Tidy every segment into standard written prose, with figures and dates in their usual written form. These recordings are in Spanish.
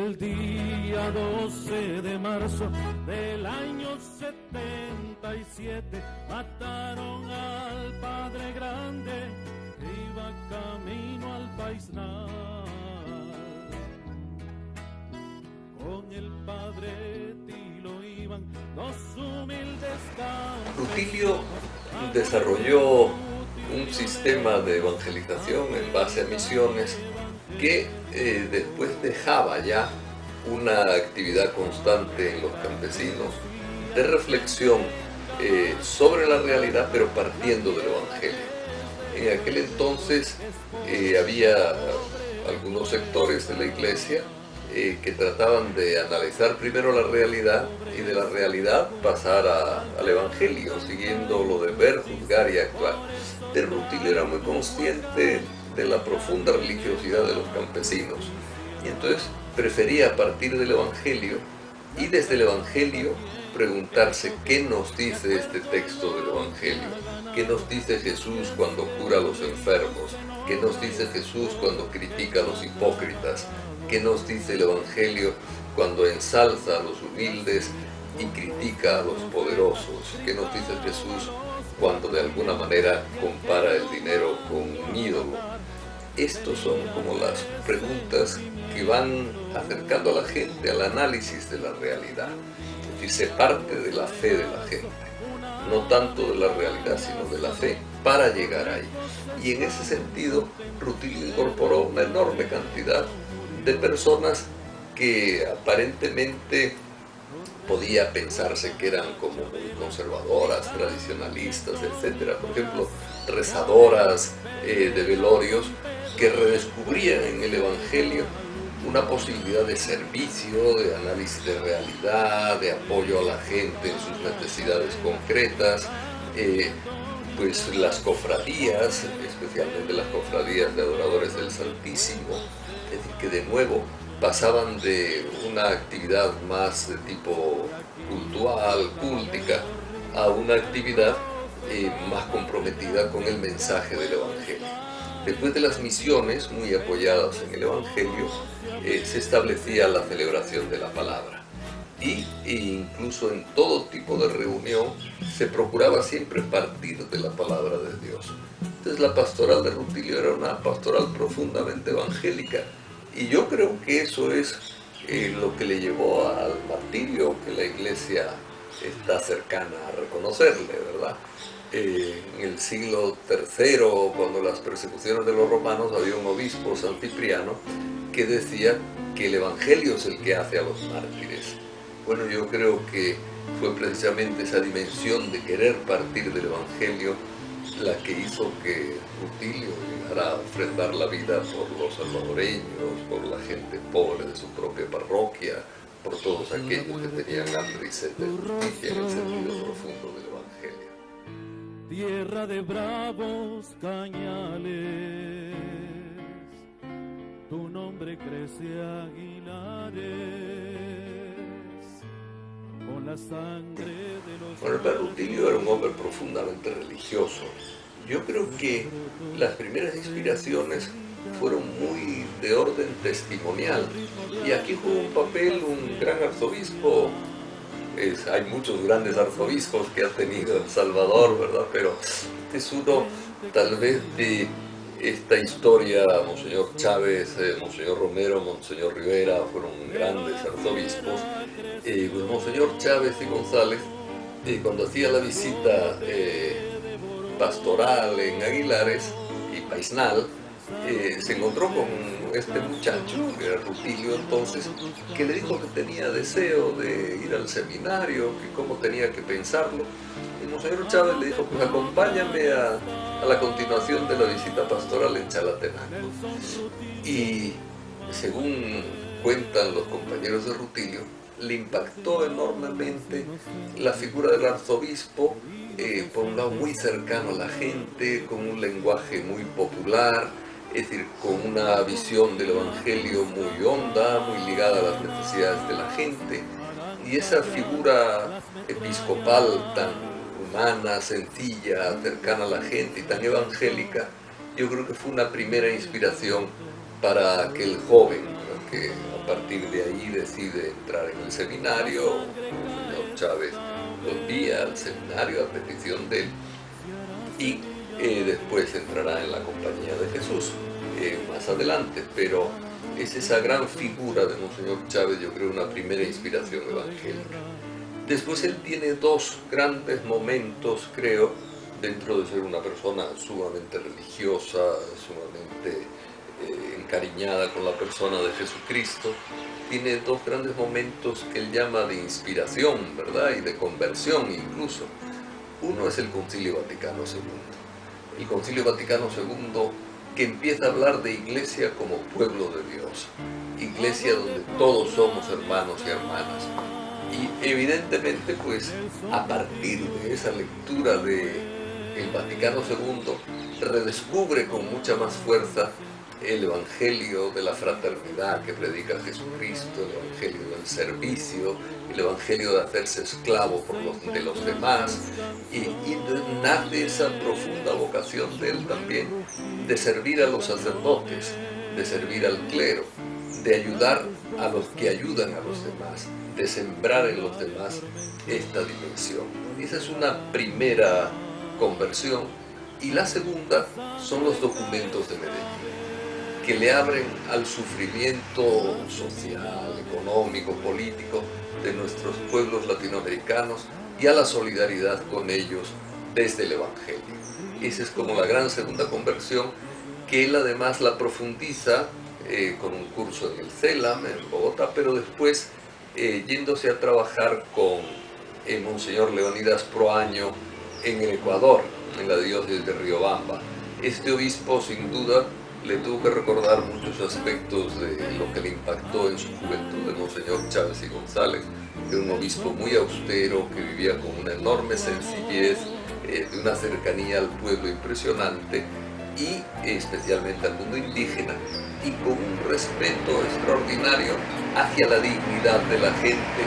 El día 12 de marzo del año 77 mataron al padre grande que iba camino al paisnal. Con el padre Tilo iban dos humildes campesinos. Rutilio desarrolló un sistema de evangelización en base a misiones que después dejaba ya una actividad constante en los campesinos de reflexión sobre la realidad, pero partiendo del Evangelio. En aquel entonces había algunos sectores de la iglesia que trataban de analizar primero la realidad y de la realidad pasar al Evangelio, siguiendo lo de ver, juzgar y actuar. Pero Rutilio era muy consciente de la profunda religiosidad de los campesinos y entonces prefería partir del Evangelio y desde el Evangelio preguntarse qué nos dice este texto del Evangelio, qué nos dice Jesús cuando cura a los enfermos, qué nos dice Jesús cuando critica a los hipócritas, qué nos dice el Evangelio cuando ensalza a los humildes y critica a los poderosos, qué nos dice Jesús cuando de alguna manera compara el dinero con un ídolo. Estos son como las preguntas que van acercando a la gente al análisis de la realidad. Es decir, se parte de la fe de la gente, no tanto de la realidad, sino de la fe para llegar ahí. Y en ese sentido, Rutilio incorporó una enorme cantidad de personas que aparentemente podía pensarse que eran como muy conservadoras, tradicionalistas, etc. Por ejemplo, rezadoras de velorios que redescubrían en el Evangelio una posibilidad de servicio, de análisis de realidad, de apoyo a la gente en sus necesidades concretas, pues las cofradías, especialmente las cofradías de adoradores del Santísimo, es decir, que de nuevo pasaban de una actividad más de tipo cultural, cúltica, a una actividad más comprometida con el mensaje del Evangelio. Después de las misiones, muy apoyadas en el Evangelio, se establecía la celebración de la palabra. E incluso en todo tipo de reunión se procuraba siempre partir de la palabra de Dios. Entonces la pastoral de Rutilio era una pastoral profundamente evangélica. Y yo creo que eso es lo que le llevó al martirio que la iglesia está cercana a reconocerle, ¿verdad? En el siglo III, cuando las persecuciones de los romanos, había un obispo, San Cipriano, que decía que el Evangelio es el que hace a los mártires. Bueno, yo creo que fue precisamente esa dimensión de querer partir del Evangelio la que hizo que Rutilio llegara a ofrendar la vida por los salvadoreños, por la gente pobre de su propia parroquia, por todos aquellos que tenían hambre y sed de justicia en el sentido profundo del Evangelio. Tierra de bravos cañales, tu nombre crece aguilares, con la sangre de los... Bueno, el padre Rutilio era un hombre profundamente religioso. Yo creo que las primeras inspiraciones fueron muy de orden testimonial. Y aquí jugó un papel un gran arzobispo. Hay muchos grandes arzobispos que ha tenido El Salvador, ¿verdad? Pero este es uno, tal vez, de esta historia. Monseñor Chávez, Monseñor Romero, Monseñor Rivera fueron grandes arzobispos. Monseñor Chávez y González, cuando hacía la visita pastoral en Aguilares y Paisnal, se encontró con este muchacho, que era Rutilio entonces, que le dijo que tenía deseo de ir al seminario, que cómo tenía que pensarlo. Y Monseñor Chávez le dijo, pues acompáñame a la continuación de la visita pastoral en Chalatenango. Y según cuentan los compañeros de Rutilio, le impactó enormemente la figura del arzobispo, por un lado muy cercano a la gente, con un lenguaje muy popular, es decir, con una visión del Evangelio muy honda, muy ligada a las necesidades de la gente, y esa figura episcopal tan humana, sencilla, cercana a la gente y tan evangélica, yo creo que fue una primera inspiración para aquel joven, ¿no?, que a partir de ahí decide entrar en el seminario. El señor Chávez lo envía al seminario a petición de él y después entrará en la Compañía de Jesús más adelante, pero es esa gran figura de Monseñor Chávez, yo creo, una primera inspiración evangélica. Después él tiene dos grandes momentos, creo, dentro de ser una persona sumamente religiosa, sumamente encariñada con la persona de Jesucristo. Tiene dos grandes momentos que él llama de inspiración, ¿verdad?, y de conversión incluso. Uno es el Concilio Vaticano II. El Concilio Vaticano II, que empieza a hablar de iglesia como pueblo de Dios, iglesia donde todos somos hermanos y hermanas. Y evidentemente, pues, a partir de esa lectura del Vaticano II, redescubre con mucha más fuerza el evangelio de la fraternidad que predica Jesucristo, el evangelio del servicio, el evangelio de hacerse esclavo de los demás, y nace esa profunda vocación de él también de servir a los sacerdotes, de servir al clero, de ayudar a los que ayudan a los demás, de sembrar en los demás esta dimensión. Esa es una primera conversión, y la segunda son los documentos de Medellín, que le abren al sufrimiento social, económico, político de nuestros pueblos latinoamericanos y a la solidaridad con ellos desde el Evangelio. Esa es como la gran segunda conversión, que él además la profundiza con un curso en el CELAM, en Bogotá, pero después yéndose a trabajar con Monseñor Leonidas Proaño en el Ecuador, en la diócesis de Riobamba. Este obispo, sin duda, le tuvo que recordar muchos aspectos de lo que le impactó en su juventud de Monseñor Chávez y González, que era un obispo muy austero, que vivía con una enorme sencillez, de una cercanía al pueblo impresionante, y especialmente al mundo indígena, y con un respeto extraordinario hacia la dignidad de la gente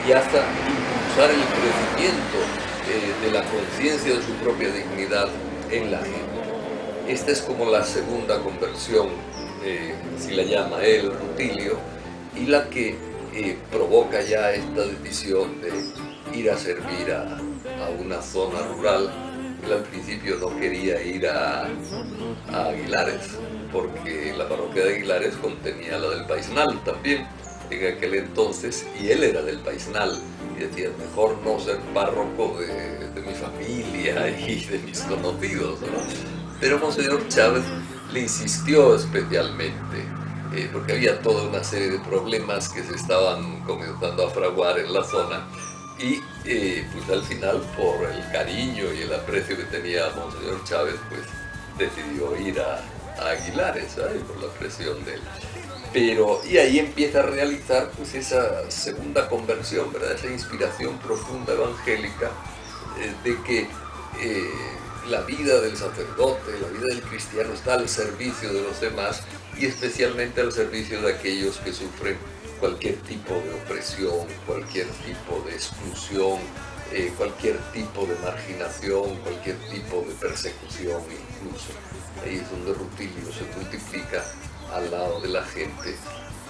y hasta impulsar el crecimiento de la conciencia de su propia dignidad en la gente. Esta es como la segunda conversión, si la llama él, Rutilio, y la que provoca ya esta decisión de ir a servir a una zona rural. Él al principio no quería ir a Aguilares, porque la parroquia de Aguilares contenía la del Paisnal también en aquel entonces, y él era del Paisnal, y decía, mejor no ser párroco de mi familia y de mis conocidos, ¿no? Pero Monseñor Chávez le insistió especialmente, porque había toda una serie de problemas que se estaban comenzando a fraguar en la zona, y pues al final, por el cariño y el aprecio que tenía Monseñor Chávez, pues decidió ir a Aguilares, ¿sabes?, por la presión de él. Y ahí empieza a realizar pues esa segunda conversión, ¿verdad?, esa inspiración profunda evangélica, de que la vida del sacerdote, la vida del cristiano está al servicio de los demás, y especialmente al servicio de aquellos que sufren cualquier tipo de opresión, cualquier tipo de exclusión, cualquier tipo de marginación, cualquier tipo de persecución incluso. Ahí es donde Rutilio se multiplica al lado de la gente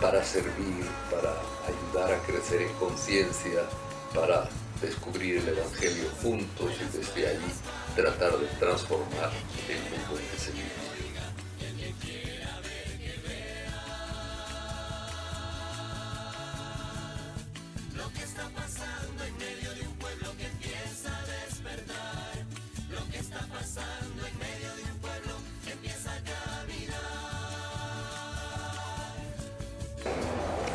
para servir, para ayudar a crecer en conciencia, para descubrir el Evangelio juntos y desde allí tratar de transformar el mundo en que se vive. Lo que está pasando en medio de un pueblo que empieza a despertar, lo que está pasando en medio de un pueblo que empieza a caminar.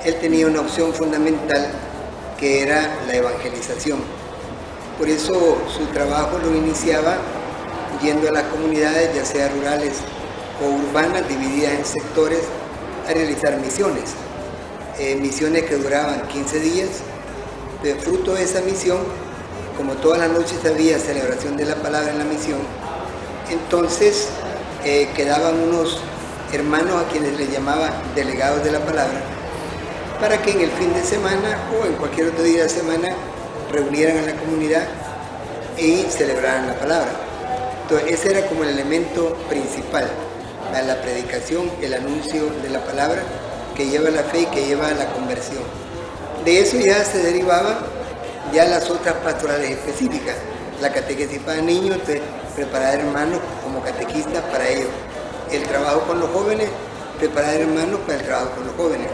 Él tenía una opción fundamental, que era la evangelización. Por eso su trabajo lo iniciaba yendo a las comunidades, ya sea rurales o urbanas, divididas en sectores, a realizar misiones. Misiones que duraban 15 días. De fruto de esa misión, como todas las noches había celebración de la palabra en la misión, entonces quedaban unos hermanos a quienes les llamaba delegados de la palabra, para que en el fin de semana o en cualquier otro día de la semana reunieran a la comunidad y celebraran la palabra. Entonces ese era como el elemento principal. a la predicación, el anuncio de la palabra que lleva a la fe y que lleva a la conversión. De eso ya se derivaban ya las otras pastorales específicas, la catequesis para niños, entonces preparar hermanos como catequistas para ellos, el trabajo con los jóvenes, preparar hermanos para el trabajo con los jóvenes.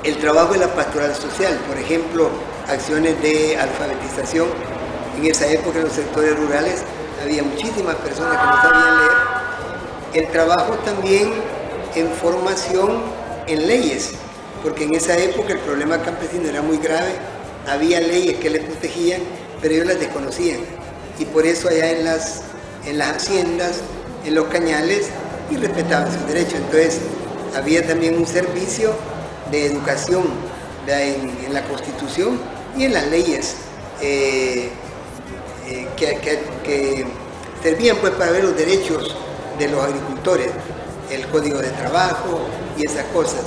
El trabajo de la pastoral social, por ejemplo, acciones de alfabetización. En esa época en los sectores rurales había muchísimas personas que no sabían leer. El trabajo también en formación en leyes, porque en esa época el problema campesino era muy grave, había leyes que les protegían, pero ellos las desconocían. Y por eso allá en las haciendas, en los cañales, y respetaban sus derechos. Entonces había también un servicio de educación en la Constitución y en las leyes que servían pues para ver los derechos de los agricultores, el Código de Trabajo y esas cosas.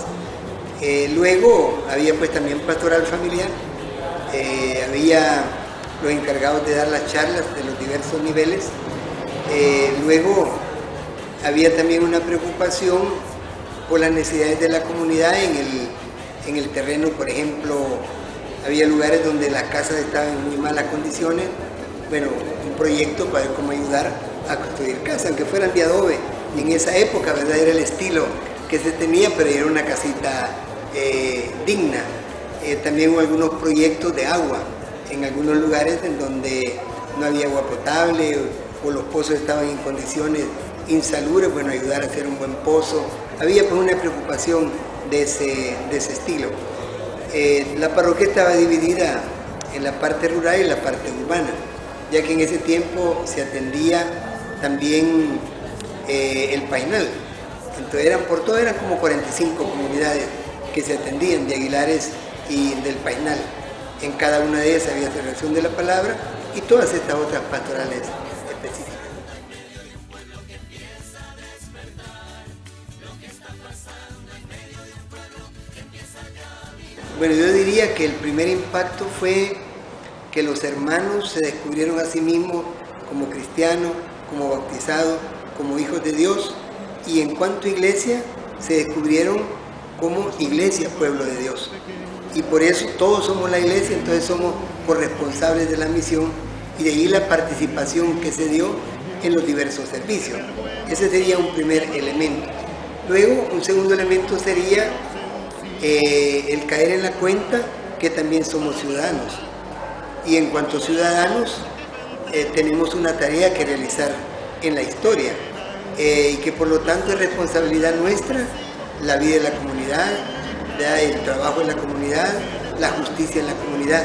Luego había pues también pastoral familiar, había los encargados de dar las charlas de los diversos niveles. Luego había también una preocupación por las necesidades de la comunidad en el terreno. Por ejemplo, había lugares donde las casas estaban en muy malas condiciones. Bueno, un proyecto para ver cómo ayudar a construir casas, aunque fueran de adobe. En esa época, ¿verdad?, era el estilo que se tenía, pero era una casita digna. También hubo algunos proyectos de agua en algunos lugares en donde no había agua potable o los pozos estaban en condiciones insalubres, bueno, ayudar a hacer un buen pozo. Había pues una preocupación de ese estilo. La parroquia estaba dividida en la parte rural y la parte urbana, ya que en ese tiempo se atendía también el Painal. Entonces eran como 45 comunidades que se atendían de Aguilares y del Painal. En cada una de ellas había celebración de la palabra y todas estas otras pastorales específicas. Bueno, yo diría que el primer impacto fue que los hermanos se descubrieron a sí mismos como cristianos, como bautizados, como hijos de Dios, y en cuanto a iglesia, se descubrieron como iglesia, pueblo de Dios. Y por eso todos somos la iglesia, entonces somos corresponsables de la misión, y de ahí la participación que se dio en los diversos servicios. Ese sería un primer elemento. Luego, un segundo elemento sería el caer en la cuenta que también somos ciudadanos. Y en cuanto a ciudadanos, tenemos una tarea que realizar en la historia, y que por lo tanto es responsabilidad nuestra la vida de la comunidad, el trabajo en la comunidad, la justicia en la comunidad.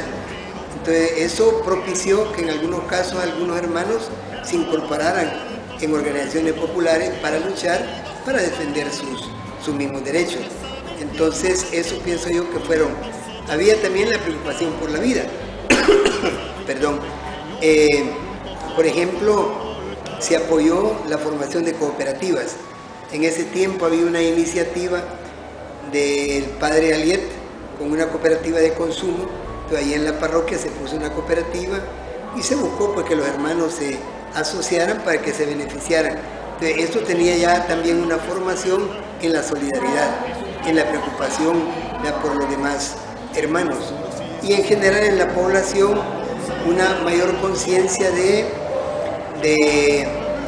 Entonces eso propició que en algunos casos algunos hermanos se incorporaran en organizaciones populares para luchar, para defender sus mismos derechos. Entonces eso pienso yo que fueron. Había también la preocupación por la vida. Perdón. Por ejemplo, se apoyó la formación de cooperativas. En ese tiempo había una iniciativa del padre Aliet con una cooperativa de consumo. Entonces, ahí en la parroquia se puso una cooperativa y se buscó pues que los hermanos se asociaran para que se beneficiaran. Entonces, esto tenía ya también una formación en la solidaridad, en la preocupación por los demás hermanos. Y en general en la población una mayor conciencia de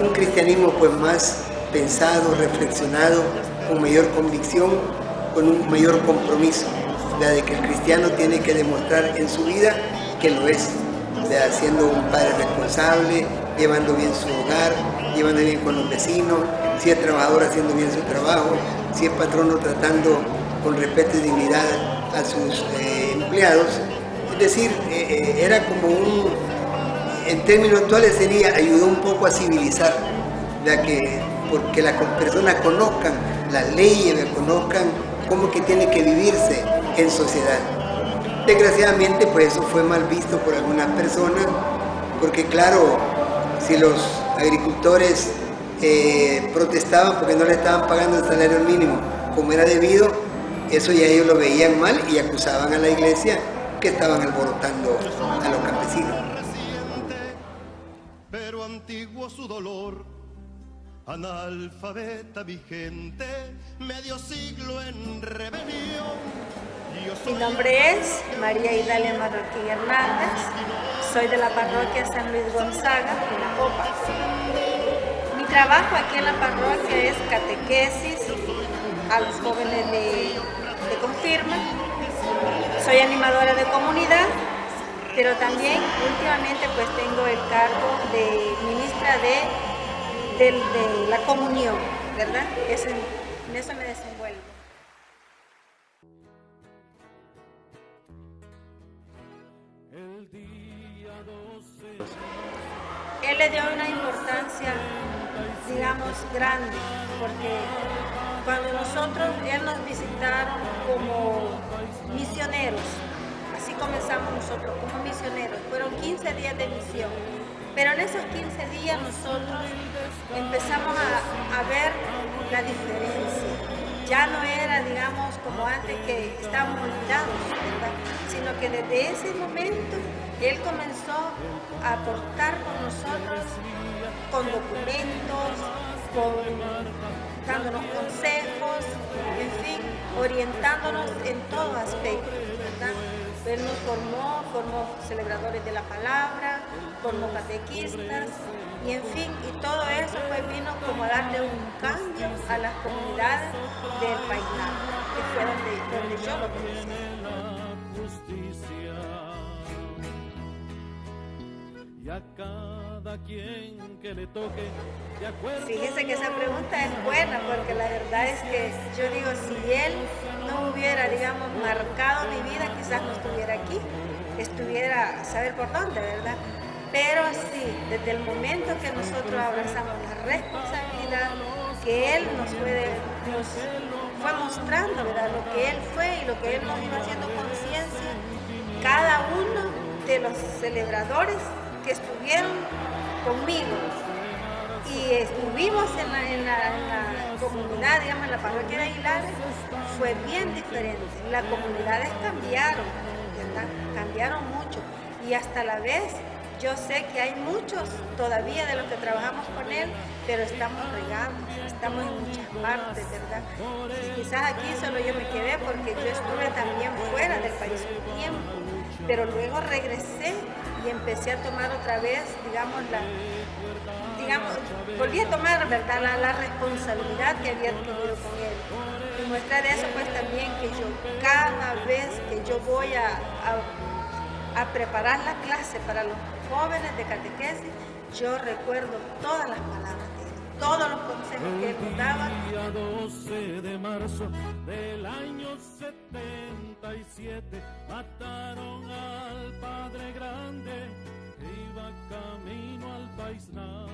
un cristianismo pues más pensado, reflexionado, con mayor convicción, con un mayor compromiso, ¿verdad?, de que el cristiano tiene que demostrar en su vida que lo es, ¿verdad?, siendo un padre responsable, llevando bien su hogar, llevando bien con los vecinos, si es trabajador haciendo bien su trabajo, si es patrono tratando con respeto y dignidad a sus empleados. Es decir, era como en términos actuales sería, ayudó un poco a civilizar, ya que porque las personas conozcan las leyes, conozcan cómo que tiene que vivirse en sociedad. Desgraciadamente, pues eso fue mal visto por algunas personas, porque claro, si los agricultores protestaban porque no le estaban pagando el salario mínimo como era debido, eso ya ellos lo veían mal y acusaban a la iglesia que estaban alborotando a los campesinos. Pero antiguo su dolor, analfabeta mi gente, medio siglo en rebelión. Mi nombre es María Idalia Marroquín Hernández, soy de la parroquia San Luis Gonzaga, en La Popa. Mi trabajo aquí en la parroquia es catequesis a los jóvenes de Confirma. Soy animadora de comunidad, pero también últimamente pues tengo el cargo de ministra de la comunión, ¿verdad? En eso me desenvuelvo. Él le dio una importancia, digamos, grande, porque cuando él nos visitaron como misioneros, así comenzamos nosotros como misioneros, fueron 15 días de misión, pero en esos 15 días nosotros empezamos a ver la diferencia. Ya no era, digamos, como antes que estábamos olvidados, ¿verdad? Sino que desde ese momento él comenzó a aportar con nosotros, con documentos, dándonos consejos, en fin, orientándonos en todo aspecto, ¿verdad? Él nos formó celebradores de la palabra, formó catequistas, y en fin, y todo eso pues vino como a darle un cambio a las comunidades del Paisnal, que fue donde yo lo conocí. Y a cada quien que le toque, de acuerdo. Fíjese que esa pregunta es buena, porque la verdad es que yo digo, si él no hubiera, digamos, marcado mi vida, quizás no estuviera aquí, estuviera a saber por dónde, ¿verdad? Pero sí, desde el momento que nosotros abrazamos la responsabilidad que él nos fue mostrando, ¿verdad? Lo que él fue y lo que él nos iba haciendo conciencia, cada uno de los celebradores que estuvieron conmigo y estuvimos en la comunidad, digamos, en la parroquia de Aguilares, fue bien diferente. Las comunidades cambiaron, ¿verdad? Cambiaron mucho, y hasta la vez yo sé que hay muchos todavía de los que trabajamos con él, pero estamos regados, estamos en muchas partes, ¿verdad? Y quizás aquí solo yo me quedé porque yo estuve también fuera del país un tiempo, pero luego regresé y empecé a tomar otra vez, digamos, volví a tomar, ¿verdad?, la responsabilidad que había adquirido con él. Y muestra de eso pues también que yo cada vez que yo voy a preparar la clase para los jóvenes de catequesis, yo recuerdo todas las palabras de él, todos los consejos que él nos daba. El día 12 de marzo del año 77 mataron al Padre Grande que iba camino al Paisnal.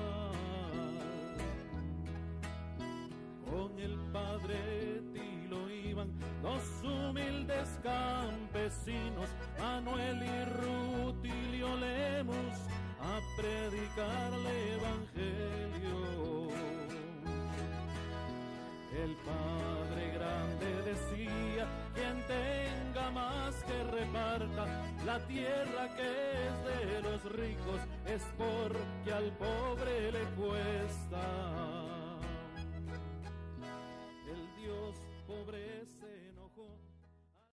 Con el Padre Tilo iban dos humildes campesinos, Manuel y Rutilio Lemus, a predicar el Evangelio. El Padre Grande decía, quien tenga más que reparta, la tierra que es de los ricos es porque al pobre le cuesta. El Dios pobre se enojó.